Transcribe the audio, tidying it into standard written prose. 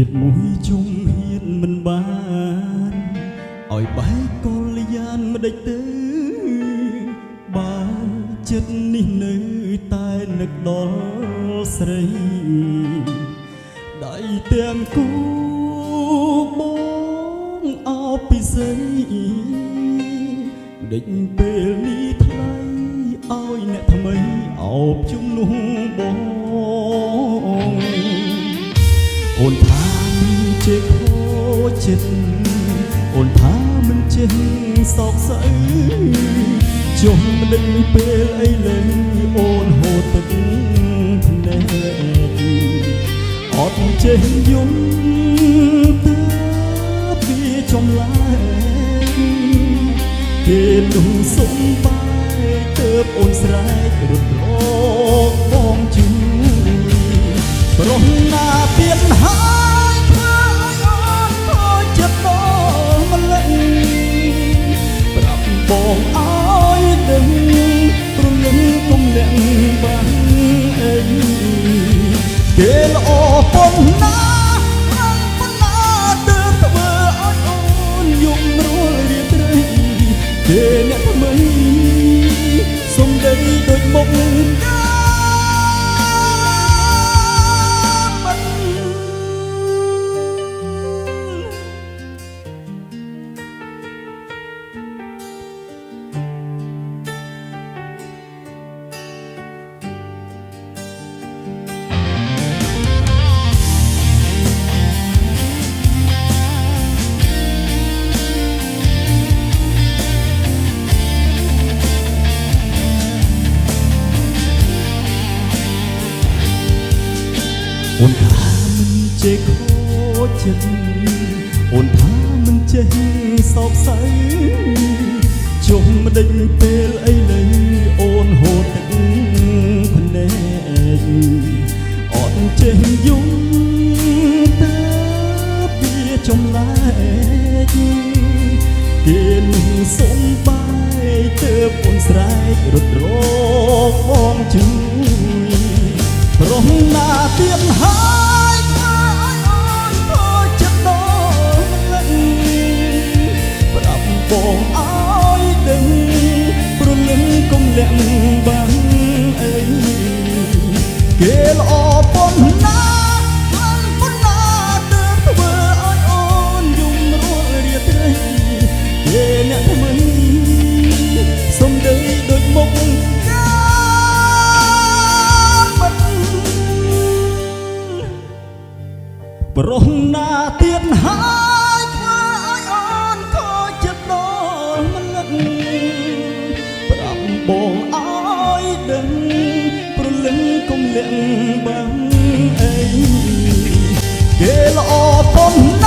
ៀតមួយជុំហ៊ានមិនបានឲ្យបែកកលយានមិនដេចទៅបើចិត្តនេះនៅតែនឹកដល់ស្រីដៃទាំងគូបងអោបពិសេសដេចពេលនេះថ្លៃឲ្យអ្នកថ្មីអោបជំនួសបងអូនថាមិនចេះខូចចិត្តអូនថាមិនចេះសោកស្អីចុះមិនដឹងពេលអីលើអូនហូរទឹកភ្នែកអត់ចេះយំទៅពីចំឡាយគេនោះសុំបាយទៅអូនស្រែករត់រកបងជួយប្រោះណាទៀតហើយធ្វើឲ្យអូនខូចចិត្តដល់ម្លេះប្រាប់បងឲ្យដឹងព្រលឹងគុំលាក់បានអីគេល្អប៉ុណ្ណាប៉ុណ្ណាទើបធ្វើឲ្យអូនយំរួលរាត្រីគេអ្នកថ្មីសុំដីដូចមុខអូនថាមិនចេះខូចចិត្តអូនថាមិនចេះសោកស្អីចុះមិនដេញពេលអីលើអូនហូរទឹកភ្នែកអត់ចេះយំទៅពីចំលែកគេនឹងសុំបាយទៅអូនស្រែករត់រកបងជួយប្រោះណាទៀតហើយធ្វើឲ្យអូនខូចចិត្តដល់ម្លេះប្រាប់បងឲ្យដឹងព្រលឹងគុំលាក់បានអីគេល្អប៉ុណ្ណាប៉ុណ្ណាទើបធ្វើឲ្យអូនយំរួលរាត្រីគេអ្នកថ្មីសុំដីដូចមុខប្រោះណាទៀតហើយធ្វើឲ្យអូនខូចចិត្តដល់ម្លឹកប្រាប់បងឲ្យដឹងព្រលឹងគុំលាក់បាំងអីគេល្អប៉ុណ្